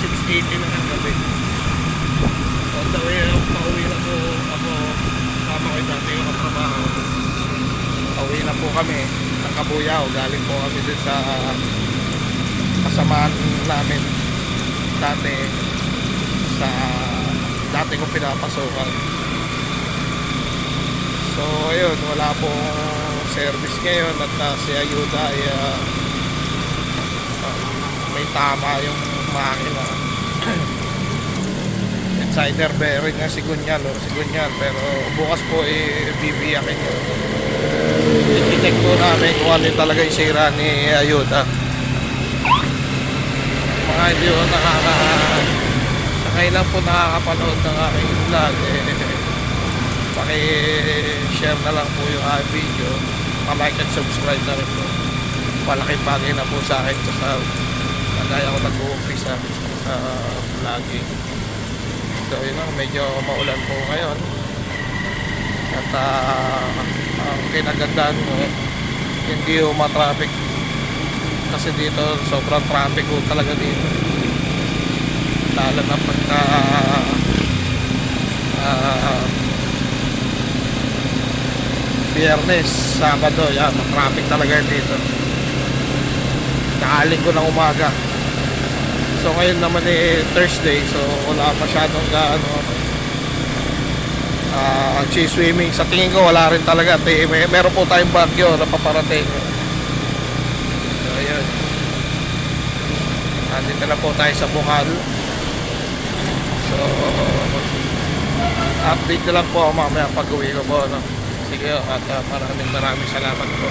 6:80 na ng gabi. On the way, pauwi na po ako. Sama ko yung dati yung katrabaho. Pauwi na po kami ng Kabuyao. Galing po kami dun sa kasamaan namin dati sa dati kong pinapasukan. So ayun, wala pong service ngayon at si Ayuda ay may tama yung makina. Insider bearing nga si Gunyan pero bukas po bibiyakin yun. I-check po namin kung ano yung talaga yung sira ni Ayuda. Mga hindi po nakailan po nakakapanood ng aking vlog, paki-share na lang po yung aking video, pa-like and subscribe na rin po. Malaking bagay na po sa akin ito sa kagaya ko nag-uumpisa sa vlogging. So yun lang, medyo maulan po ngayon at ang kinagandaan mo hindi po ma-traffic kasi dito sobrang traffic po talaga dito, lalo na pagka Biyernes, Sabado, yan, traffic talaga dito. Nakaling ko ng umaga. So ngayon naman Thursday, so wala masyadong swimming. Sa tingin ko wala rin talaga. Meron po tayong bagyo na paparating. So ayun, nandito na po tayo sa Bukal. So update na lang po ako mamaya pag uwi ko po, no? Sige, at maraming salamat po.